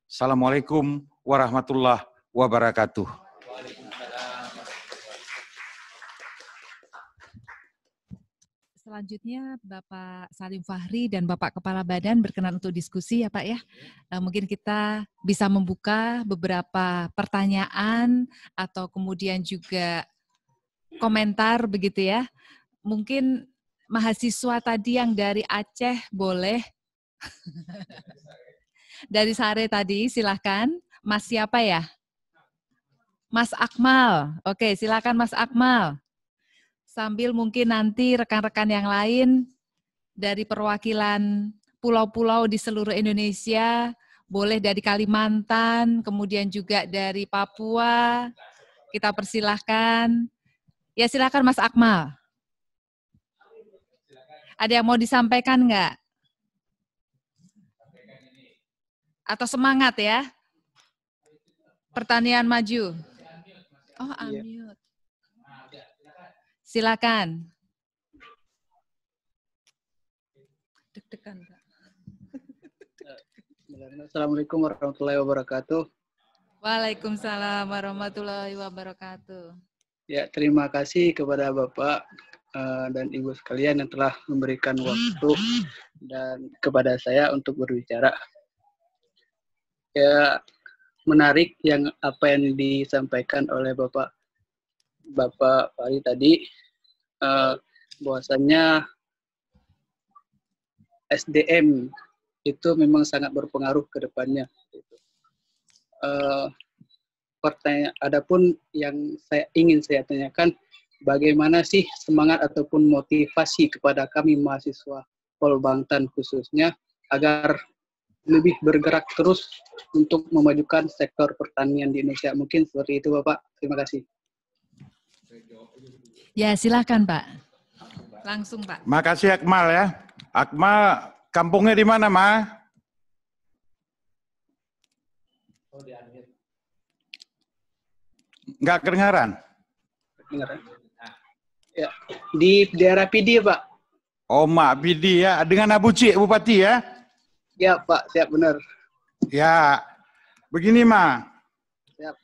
Assalamualaikum warahmatullahi wabarakatuh. Selanjutnya Bapak Salim Fahri dan Bapak Kepala Badan berkenan untuk diskusi ya Pak ya. Mungkin kita bisa membuka beberapa pertanyaan atau kemudian juga komentar begitu ya. Mungkin mahasiswa tadi yang dari Aceh boleh. Dari Sare tadi silahkan. Mas siapa ya? Mas Akmal. Oke, silakan Mas Akmal. Sambil mungkin nanti rekan-rekan yang lain dari perwakilan pulau-pulau di seluruh Indonesia, boleh dari Kalimantan, kemudian juga dari Papua, kita persilahkan. Ya silakan Mas Akmal. Ada yang mau disampaikan enggak? Atau semangat ya? Pertanian maju. Oh, unmute. Silakan. Deg-degan, Pak. Assalamualaikum warahmatullahi wabarakatuh. Waalaikumsalam warahmatullahi wabarakatuh. Ya, terima kasih kepada Bapak dan Ibu sekalian yang telah memberikan waktu dan kepada saya untuk berbicara. Ya, menarik apa yang disampaikan oleh Bapak Fahri tadi, bahwasannya SDM itu memang sangat berpengaruh ke depannya. Adapun yang ingin saya tanyakan, bagaimana sih semangat ataupun motivasi kepada kami mahasiswa Polbangtan khususnya agar lebih bergerak terus untuk memajukan sektor pertanian di Indonesia. Mungkin seperti itu, Bapak. Terima kasih. Ya, silakan, Pak. Langsung, Pak. Makasih Akmal ya. Akmal, kampungnya di mana, Ma? Nggak kedengaran? Kedengaran. Ya, di daerah PD, Pak. Oh, Mak PD ya. Dengan Abu Cik, Bupati ya? Ya, Pak. Siap, benar. Ya, begini, Ma. Siap.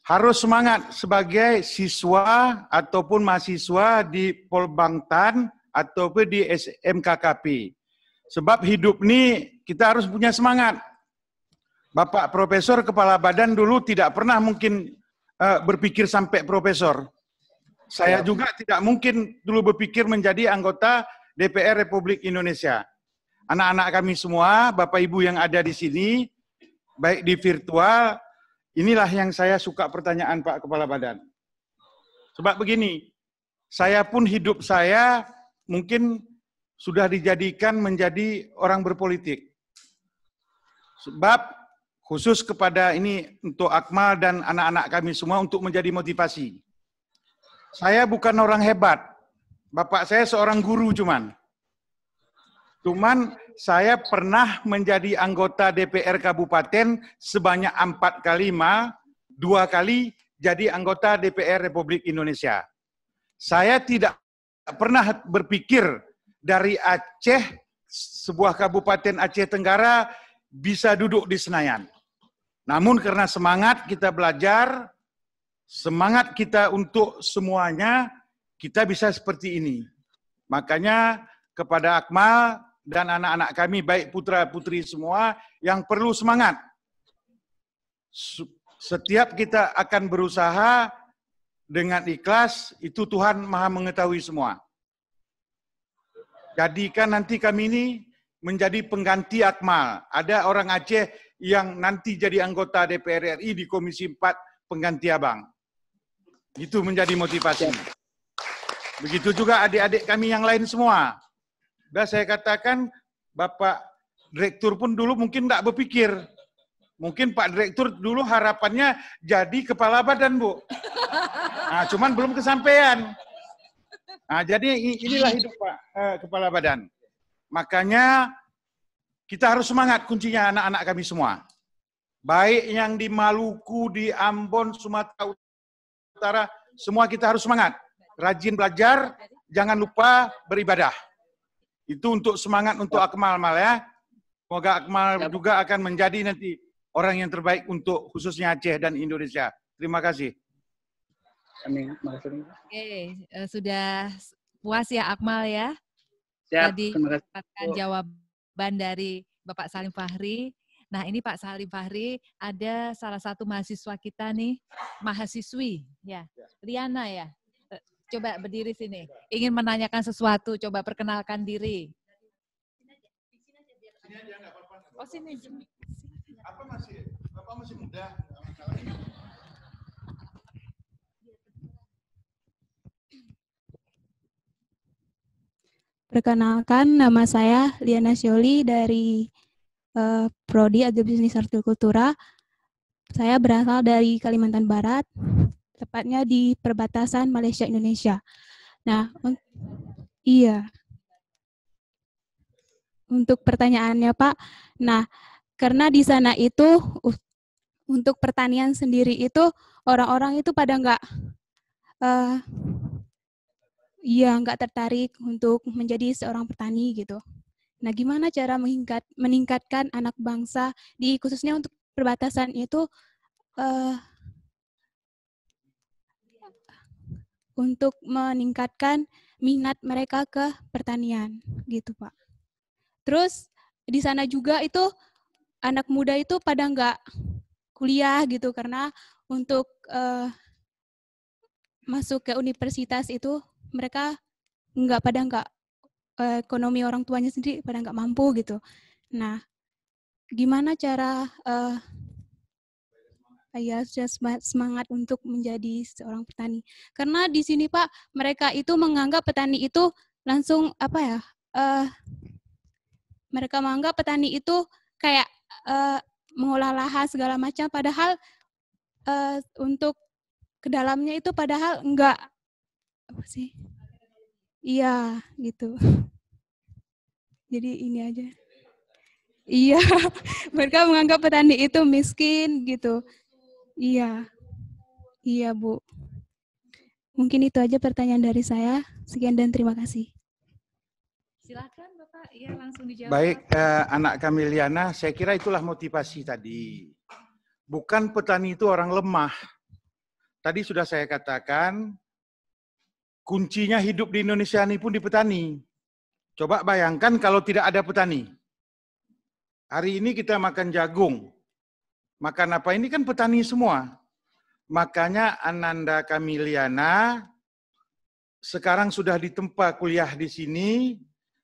Harus semangat sebagai siswa ataupun mahasiswa di Polbangtan ataupun di SMKKP. Sebab hidup ini kita harus punya semangat. Bapak Profesor Kepala Badan dulu tidak pernah mungkin berpikir sampai profesor. Saya juga tidak mungkin dulu berpikir menjadi anggota DPR Republik Indonesia. Anak-anak kami semua, Bapak Ibu yang ada di sini, baik di virtual, inilah yang saya suka pertanyaan Pak Kepala Badan. Sebab begini, saya pun hidup saya mungkin sudah dijadikan menjadi orang berpolitik. Sebab khusus kepada ini untuk Akmal dan anak-anak kami semua untuk menjadi motivasi. Saya bukan orang hebat. Bapak saya seorang guru cuman saya pernah menjadi anggota DPR Kabupaten sebanyak 4 kali, 2 kali jadi anggota DPR Republik Indonesia. Saya tidak pernah berpikir dari Aceh, sebuah kabupaten Aceh Tenggara, bisa duduk di Senayan. Namun karena semangat kita belajar, semangat kita untuk semuanya, kita bisa seperti ini. Makanya kepada Akmal dan anak-anak kami, baik putra-putri semua, yang perlu semangat. Setiap kita akan berusaha dengan ikhlas, itu Tuhan Maha mengetahui semua. Jadikan nanti kami ini menjadi pengganti Akmal. Ada orang Aceh yang nanti jadi anggota DPR RI di Komisi 4 pengganti Abang. Itu menjadi motivasi. Begitu juga adik-adik kami yang lain semua. Dan saya katakan, Bapak Direktur pun dulu mungkin tidak berpikir. Mungkin Pak Direktur dulu harapannya jadi Kepala Badan, Bu. Nah, cuman belum kesampaian. Nah, jadi inilah hidup Pak Kepala Badan. Makanya kita harus semangat, kuncinya anak-anak kami semua. Baik yang di Maluku, di Ambon, Sumatera Utara, semua kita harus semangat. Rajin belajar, jangan lupa beribadah. Itu untuk semangat untuk Akmal ya. Semoga Akmal juga akan menjadi nanti orang yang terbaik untuk khususnya Aceh dan Indonesia. Terima kasih. Amin. Oke, sudah puas ya Akmal ya? Siap, tadi mendapatkan jawaban dari Bapak Salim Fahri. Nah, ini Pak Salim Fahri, ada salah satu mahasiswa kita nih, mahasiswi, ya, Liana ya. Coba berdiri sini. Ingin menanyakan sesuatu, coba perkenalkan diri. Oh, sini. Apa masih? Bapak masih muda? Perkenalkan, nama saya Liana Syoli dari Prodi Agribisnis Hortikultura. Saya berasal dari Kalimantan Barat, tepatnya di perbatasan Malaysia-Indonesia. Nah, iya. Untuk pertanyaannya, Pak, nah, karena di sana itu, untuk pertanian sendiri itu, orang-orang itu pada nggak tertarik untuk menjadi seorang petani gitu. Nah, gimana cara meningkatkan anak bangsa khususnya untuk perbatasan itu untuk meningkatkan minat mereka ke pertanian gitu Pak. Terus di sana juga itu anak muda itu pada nggak kuliah gitu karena untuk masuk ke universitas itu mereka nggak ekonomi orang tuanya sendiri pada nggak mampu gitu. Nah, gimana cara semangat untuk menjadi seorang petani? Karena di sini Pak, mereka itu menganggap petani itu langsung mereka menganggap petani itu kayak mengolah lahan segala macam, padahal untuk ke dalamnya itu padahal enggak apa sih? Iya, gitu. Jadi ini aja. Iya, mereka menganggap petani itu miskin gitu. Iya. Iya, Bu. Mungkin itu aja pertanyaan dari saya. Sekian dan terima kasih. Silakan Bapak, ya langsung dijawab. Baik, anak kami Liana, saya kira itulah motivasi tadi. Bukan petani itu orang lemah. Tadi sudah saya katakan, kuncinya hidup di Indonesia ini pun di petani. Coba bayangkan kalau tidak ada petani. Hari ini kita makan jagung. Makan apa ini kan petani semua. Makanya Ananda Kamiliana sekarang sudah ditempa kuliah di sini.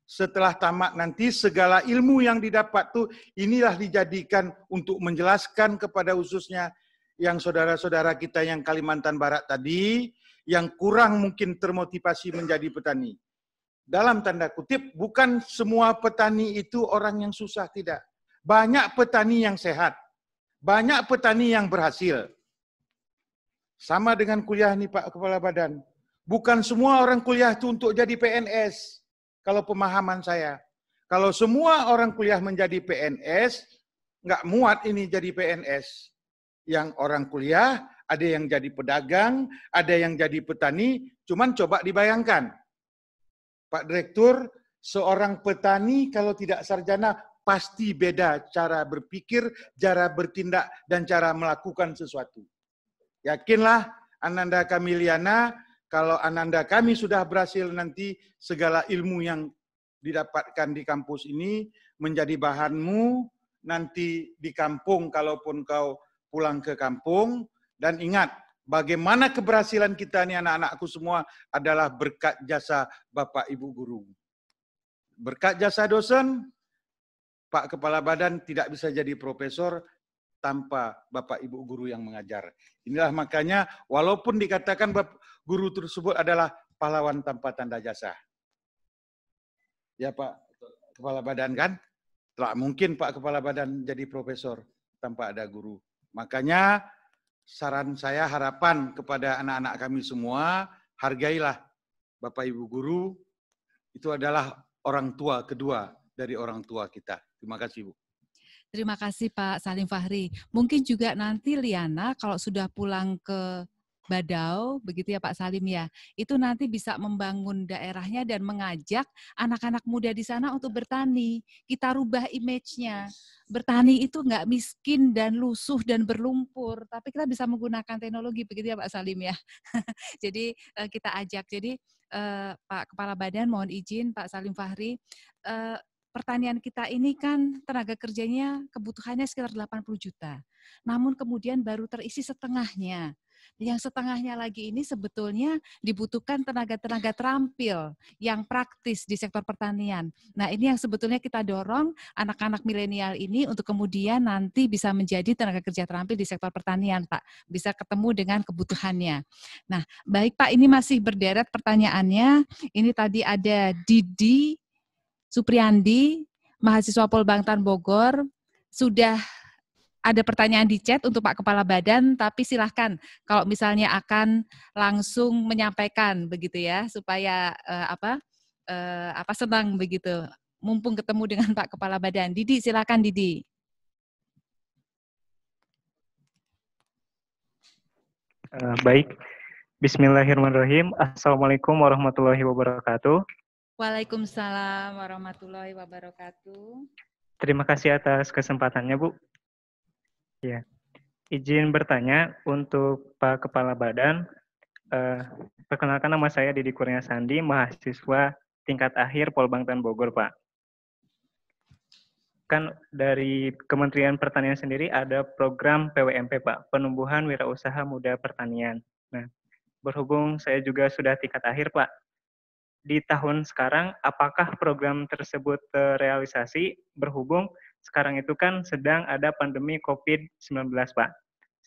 Setelah tamat nanti segala ilmu yang didapat tuh inilah dijadikan untuk menjelaskan kepada khususnya yang saudara-saudara kita yang Kalimantan Barat tadi, yang kurang mungkin termotivasi menjadi petani. Dalam tanda kutip, bukan semua petani itu orang yang susah, tidak. Banyak petani yang sehat. Banyak petani yang berhasil. Sama dengan kuliah nih Pak Kepala Badan. Bukan semua orang kuliah itu untuk jadi PNS. Kalau pemahaman saya. Kalau semua orang kuliah menjadi PNS, nggak muat ini jadi PNS. Yang orang kuliah, ada yang jadi pedagang, ada yang jadi petani, cuman coba dibayangkan. Pak Direktur, seorang petani kalau tidak sarjana, pasti beda cara berpikir, cara bertindak, dan cara melakukan sesuatu. Yakinlah Ananda Kamiliana, kalau Ananda kami sudah berhasil nanti segala ilmu yang didapatkan di kampus ini menjadi bahanmu nanti di kampung kalaupun kau pulang ke kampung. Dan ingat, bagaimana keberhasilan kita nih anak-anakku semua adalah berkat jasa Bapak Ibu Guru. Berkat jasa dosen, Pak Kepala Badan tidak bisa jadi profesor tanpa Bapak Ibu Guru yang mengajar. Inilah makanya walaupun dikatakan guru tersebut adalah pahlawan tanpa tanda jasa. Ya Pak Kepala Badan kan? Tak mungkin Pak Kepala Badan jadi profesor tanpa ada guru. Makanya saran saya, harapan kepada anak-anak kami semua, hargailah Bapak Ibu Guru, itu adalah orang tua kedua dari orang tua kita. Terima kasih Bu. Terima kasih Pak Salim Fahri. Mungkin juga nanti Liana kalau sudah pulang ke Badau, begitu ya Pak Salim ya, itu nanti bisa membangun daerahnya dan mengajak anak-anak muda di sana untuk bertani. Kita rubah image-nya. Bertani itu nggak miskin dan lusuh dan berlumpur, tapi kita bisa menggunakan teknologi, begitu ya Pak Salim ya. Jadi kita ajak. Jadi Pak Kepala Badan, mohon izin Pak Salim Fahri, pertanian kita ini kan tenaga kerjanya kebutuhannya sekitar 80 juta. Namun kemudian baru terisi setengahnya. Yang setengahnya lagi ini sebetulnya dibutuhkan tenaga-tenaga terampil yang praktis di sektor pertanian. Nah, ini yang sebetulnya kita dorong anak-anak milenial ini untuk kemudian nanti bisa menjadi tenaga kerja terampil di sektor pertanian, Pak. Bisa ketemu dengan kebutuhannya. Nah, baik Pak, ini masih berderet pertanyaannya. Ini tadi ada Didi Supriyandi, mahasiswa Polbangtan Bogor, sudah ada pertanyaan di chat untuk Pak Kepala Badan, tapi silahkan kalau misalnya akan langsung menyampaikan begitu ya, supaya senang begitu, mumpung ketemu dengan Pak Kepala Badan. Didi, silahkan Didi. Baik, Bismillahirrahmanirrahim. Assalamualaikum warahmatullahi wabarakatuh. Waalaikumsalam warahmatullahi wabarakatuh. Terima kasih atas kesempatannya, Bu. Ya, izin bertanya untuk Pak Kepala Badan. Perkenalkan, nama saya Didi Kurnia Sandi, mahasiswa tingkat akhir Polbangtan Bogor, Pak. Kan dari Kementerian Pertanian sendiri ada program PWMP, Pak, Penumbuhan Wirausaha Muda Pertanian. Nah, berhubung saya juga sudah tingkat akhir, Pak, di tahun sekarang apakah program tersebut terrealisasi, berhubung sekarang itu kan sedang ada pandemi COVID-19, Pak.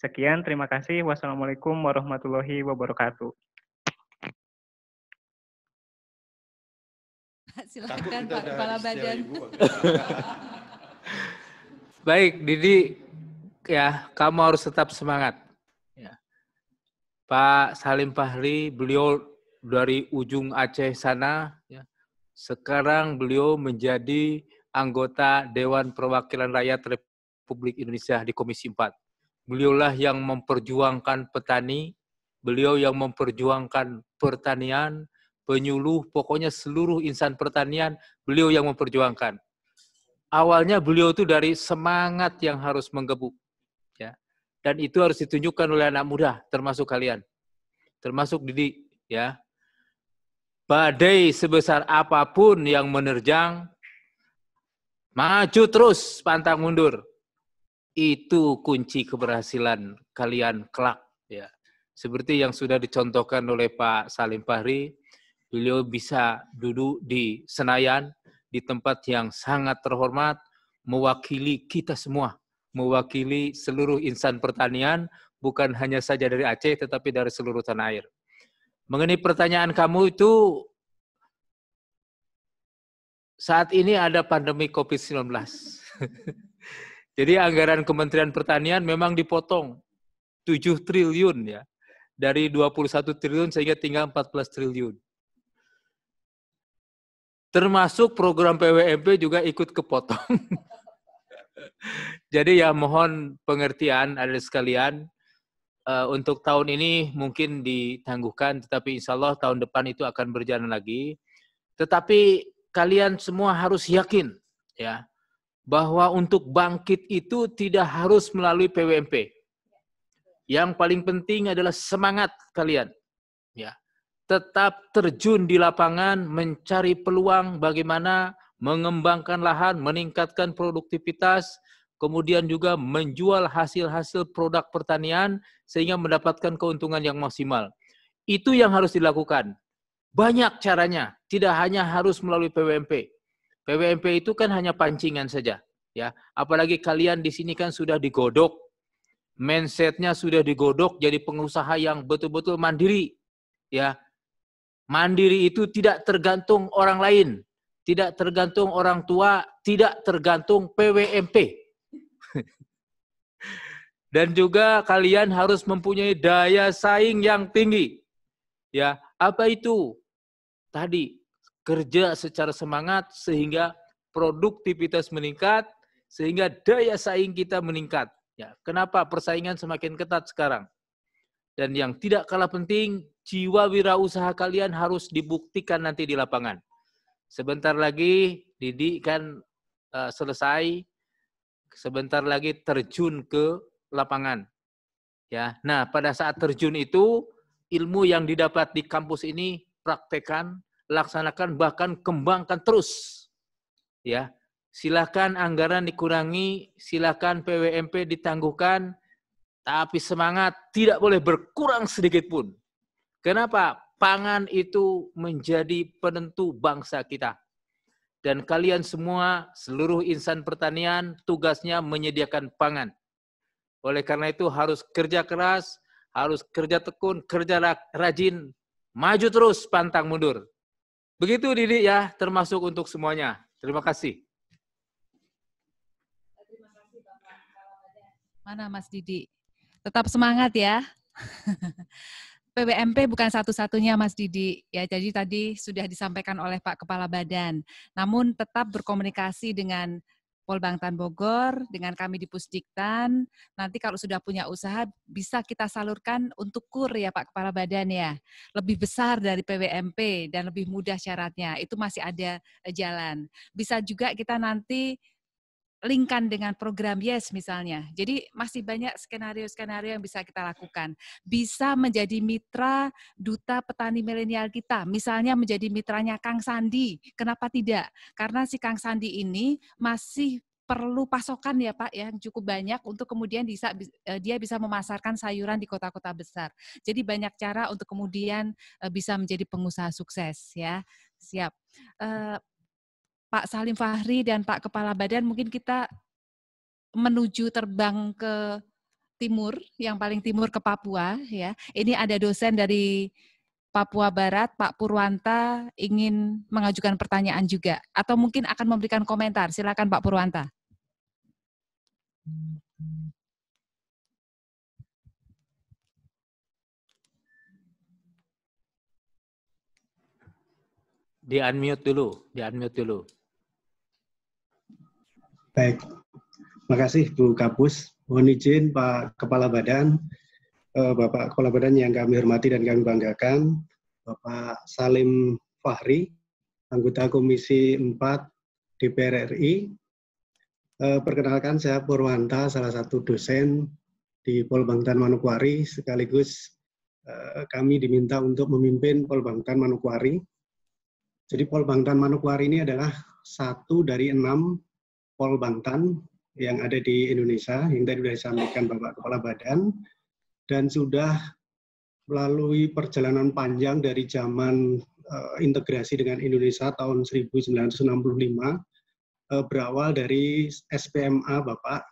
Sekian, terima kasih. Wassalamualaikum warahmatullahi wabarakatuh. Silakan Pak Kepala Badan. Baik, Didi, ya kamu harus tetap semangat. Ya. Pak Salim Fahri, beliau dari ujung Aceh sana, ya. Sekarang beliau menjadi anggota Dewan Perwakilan Rakyat Republik Indonesia di Komisi 4. Beliaulah yang memperjuangkan petani, beliau yang memperjuangkan pertanian, penyuluh, pokoknya seluruh insan pertanian, beliau yang memperjuangkan. Awalnya beliau itu dari semangat yang harus menggebu, ya, dan itu harus ditunjukkan oleh anak muda, termasuk kalian, termasuk Didi, ya. Badai sebesar apapun yang menerjang, maju terus, pantang mundur. Itu kunci keberhasilan kalian kelak, ya. Seperti yang sudah dicontohkan oleh Pak Salim Fahri, beliau bisa duduk di Senayan, di tempat yang sangat terhormat, mewakili kita semua, mewakili seluruh insan pertanian, bukan hanya saja dari Aceh, tetapi dari seluruh tanah air. Mengenai pertanyaan kamu itu, saat ini ada pandemi COVID-19. Jadi anggaran Kementerian Pertanian memang dipotong 7 triliun ya. Dari 21 triliun sehingga tinggal 14 triliun. Termasuk program PWMP juga ikut kepotong. Jadi ya mohon pengertian adik sekalian, untuk tahun ini mungkin ditangguhkan, tetapi insya Allah tahun depan itu akan berjalan lagi. Tetapi kalian semua harus yakin ya, bahwa untuk bangkit itu tidak harus melalui PWMP. Yang paling penting adalah semangat kalian. Ya. Tetap terjun di lapangan, mencari peluang bagaimana mengembangkan lahan, meningkatkan produktivitas, kemudian juga menjual hasil-hasil produk pertanian sehingga mendapatkan keuntungan yang maksimal. Itu yang harus dilakukan. Banyak caranya, tidak hanya harus melalui PWMP. PWMP itu kan hanya pancingan saja, ya. Apalagi kalian di sini kan sudah digodok, mindsetnya sudah digodok jadi pengusaha yang betul-betul mandiri, ya. Mandiri itu tidak tergantung orang lain, tidak tergantung orang tua, tidak tergantung PWMP. Dan juga kalian harus mempunyai daya saing yang tinggi. Ya, apa itu? Tadi kerja secara semangat sehingga produktivitas meningkat, sehingga daya saing kita meningkat. Ya, kenapa persaingan semakin ketat sekarang? Dan yang tidak kalah penting, jiwa wirausaha kalian harus dibuktikan nanti di lapangan. Sebentar lagi Didi kan selesai, sebentar lagi terjun ke lapangan. Ya, nah pada saat terjun itu ilmu yang didapat di kampus ini praktekkan, laksanakan, bahkan kembangkan terus. Ya, silakan anggaran dikurangi, silakan PWMP ditangguhkan. Tapi semangat tidak boleh berkurang sedikit pun. Kenapa? Pangan itu menjadi penentu bangsa kita. Dan kalian semua, seluruh insan pertanian, tugasnya menyediakan pangan. Oleh karena itu harus kerja keras, harus kerja tekun, kerja rajin, maju terus, pantang mundur. Begitu Didi ya, termasuk untuk semuanya. Terima kasih. Mana Mas Didi? Tetap semangat ya. PWMP bukan satu-satunya Mas Didi. Ya, jadi tadi sudah disampaikan oleh Pak Kepala Badan. Namun tetap berkomunikasi dengan Polbangtan Bogor, dengan kami di Pusdiktan. Nanti kalau sudah punya usaha bisa kita salurkan untuk KUR ya Pak Kepala Badan ya. Lebih besar dari PWMP dan lebih mudah syaratnya. Itu masih ada jalan. Bisa juga kita nanti linkkan dengan program YES misalnya. Jadi masih banyak skenario-skenario yang bisa kita lakukan. Bisa menjadi mitra duta petani milenial kita, misalnya menjadi mitranya Kang Sandi. Kenapa tidak? Karena si Kang Sandi ini masih perlu pasokan ya Pak yang cukup banyak untuk kemudian dia bisa memasarkan sayuran di kota-kota besar. Jadi banyak cara untuk kemudian bisa menjadi pengusaha sukses ya. Siap. Pak Salim Fahri dan Pak Kepala Badan, mungkin kita menuju terbang ke timur, yang paling timur ke Papua ya. Ini ada dosen dari Papua Barat, Pak Purwanta, ingin mengajukan pertanyaan juga atau mungkin akan memberikan komentar. Silakan Pak Purwanta. Di-unmute dulu. Baik, terima kasih Bu Kapus. Mohon izin Pak Kepala Badan, Bapak Kepala Badan yang kami hormati dan kami banggakan, Bapak Salim Fahri, anggota Komisi 4 DPR RI. Perkenalkan saya Purwanta, salah satu dosen di Polbangtan Manokwari, sekaligus kami diminta untuk memimpin Polbangtan Manokwari. Jadi Polbangtan Manokwari ini adalah satu dari 6 Polbangtan yang ada di Indonesia, yang tadi sudah disampaikan Bapak Kepala Badan, dan sudah melalui perjalanan panjang dari zaman integrasi dengan Indonesia tahun 1965, berawal dari SPMA Bapak,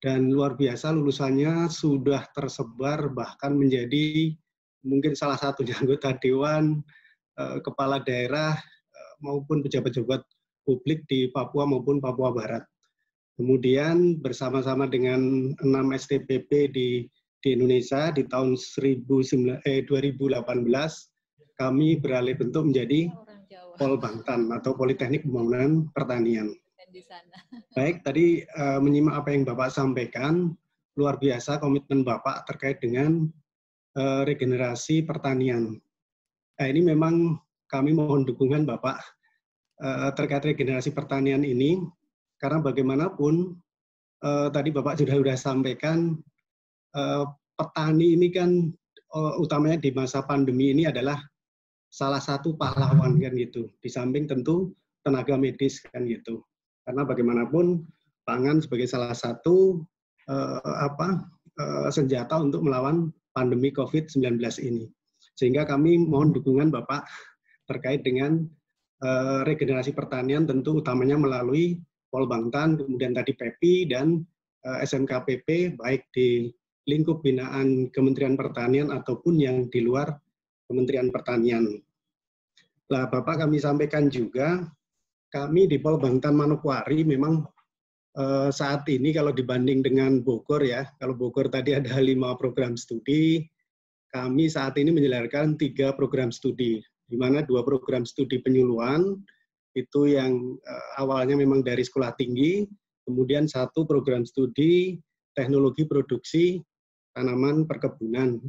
dan luar biasa lulusannya sudah tersebar bahkan menjadi mungkin salah satunya anggota Dewan, kepala daerah maupun pejabat-pejabat publik di Papua maupun Papua Barat. Kemudian bersama-sama dengan 6 STPP di Indonesia di tahun 2018 kami beralih bentuk menjadi Polbangtan atau Politeknik Pembangunan Pertanian. Baik, tadi menyimak apa yang Bapak sampaikan, luar biasa komitmen Bapak terkait dengan regenerasi pertanian. Nah, ini memang kami mohon dukungan Bapak terkait regenerasi pertanian ini, karena bagaimanapun tadi Bapak sudah sampaikan, petani ini kan utamanya di masa pandemi ini adalah salah satu pahlawan kan gitu, di samping tentu tenaga medis kan gitu, karena bagaimanapun pangan sebagai salah satu senjata untuk melawan pandemi COVID-19 ini. Sehingga kami mohon dukungan Bapak terkait dengan regenerasi pertanian, tentu utamanya melalui Polbangtan, kemudian tadi PEPI dan SMKPP, baik di lingkup binaan Kementerian Pertanian ataupun yang di luar Kementerian Pertanian. Nah, Bapak kami sampaikan juga, kami di Polbangtan Manokwari memang saat ini kalau dibanding dengan Bogor ya, kalau Bogor tadi ada 5 program studi, kami saat ini menyelenggarakan 3 program studi, di mana 2 program studi penyuluhan, itu yang awalnya memang dari sekolah tinggi, kemudian 1 program studi teknologi produksi tanaman perkebunan,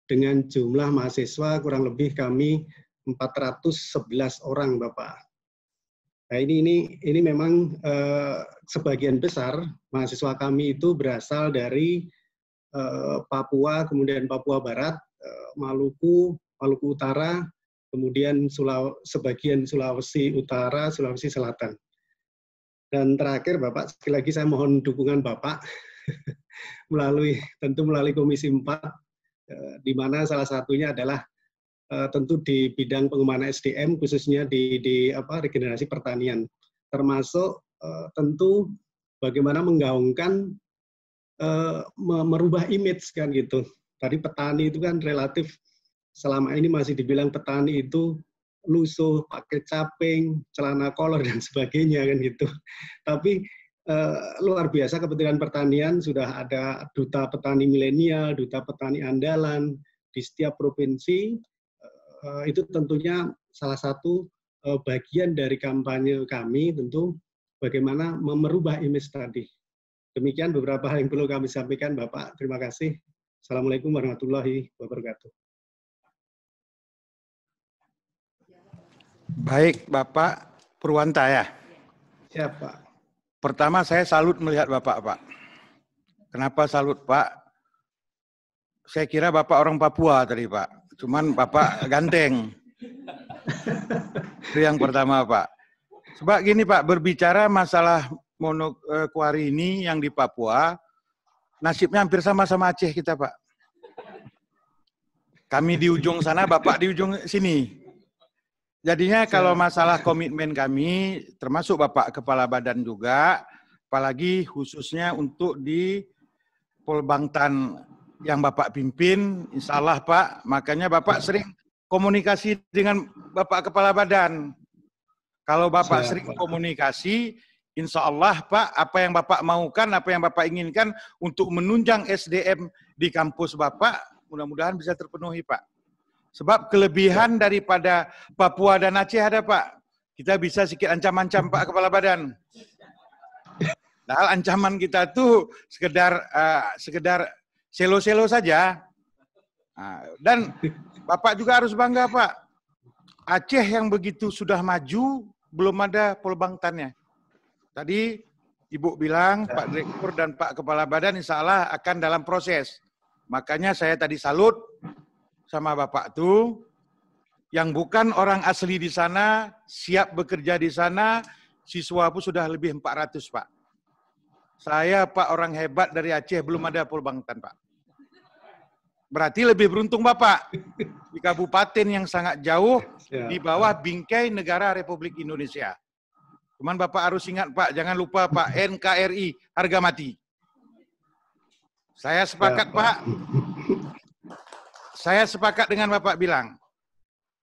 dengan jumlah mahasiswa kurang lebih kami 411 orang, Bapak. Nah, ini memang sebagian besar mahasiswa kami itu berasal dari Papua, kemudian Papua Barat, Maluku Utara, kemudian sebagian Sulawesi Utara, Sulawesi Selatan. Dan terakhir, Bapak, sekali lagi saya mohon dukungan Bapak tentu melalui Komisi 4, di mana salah satunya adalah tentu di bidang pengembangan SDM, khususnya di regenerasi pertanian, termasuk tentu bagaimana menggaungkan merubah image kan gitu. Tadi petani itu kan relatif selama ini masih dibilang petani itu lusuh, pakai caping, celana kolor dan sebagainya kan gitu. Tapi luar biasa Kementerian Pertanian sudah ada duta petani milenial, duta petani andalan di setiap provinsi. Itu tentunya salah satu bagian dari kampanye kami, tentu bagaimana merubah image tadi. Demikian beberapa hal yang perlu kami sampaikan, Bapak. Terima kasih. Assalamualaikum warahmatullahi wabarakatuh. Baik, Bapak Purwanta ya. Siap, Pak. Pertama saya salut melihat Bapak, Pak. Kenapa salut, Pak? Saya kira Bapak orang Papua tadi, Pak. Cuman Bapak ganteng. Itu yang pertama, Pak. Sebab gini, Pak, berbicara masalah monokuari ini yang di Papua, nasibnya hampir sama-sama Aceh kita, Pak. Kami di ujung sana, Bapak di ujung sini. Jadinya kalau masalah komitmen kami, termasuk Bapak Kepala Badan juga, apalagi khususnya untuk di Polbangtan yang Bapak pimpin, insya Allah Pak, makanya Bapak sering komunikasi dengan Bapak Kepala Badan. Kalau Bapak sering komunikasi, insya Allah Pak, apa yang Bapak maukan, apa yang Bapak inginkan untuk menunjang SDM di kampus Bapak, mudah-mudahan bisa terpenuhi Pak. Sebab kelebihan daripada Papua dan Aceh ada Pak. Kita bisa sedikit ancam-ancam Pak Kepala Badan. Padahal ancaman kita tuh sekedar selo-selo saja. Dan Bapak juga harus bangga Pak. Aceh yang begitu sudah maju, belum ada Polbangtannya. Tadi Ibu bilang Pak Direktur dan Pak Kepala Badan insya Allah akan dalam proses. Makanya saya tadi salut sama Bapak tuh, yang bukan orang asli di sana, siap bekerja di sana, siswa pun sudah lebih 400 Pak. Saya Pak orang hebat dari Aceh, belum ada Polbangtan Pak. Berarti lebih beruntung Bapak, di kabupaten yang sangat jauh, di bawah bingkai negara Republik Indonesia. Cuman Bapak harus ingat Pak, jangan lupa Pak, NKRI, harga mati. Saya sepakat Pak. Saya sepakat dengan Bapak bilang,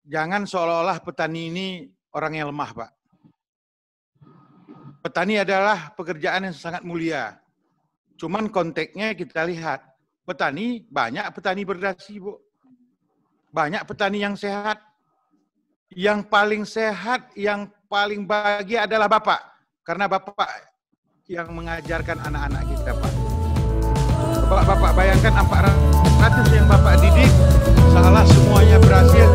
jangan seolah-olah petani ini orang yang lemah, Pak. Petani adalah pekerjaan yang sangat mulia. Cuman konteksnya kita lihat, petani, banyak petani berdasi, Bu. Banyak petani yang sehat. Yang paling sehat, yang paling bahagia adalah Bapak. Karena Bapak yang mengajarkan anak-anak kita, Pak. Bapak bayangkan 400 yang Bapak didik, salah semuanya berhasil.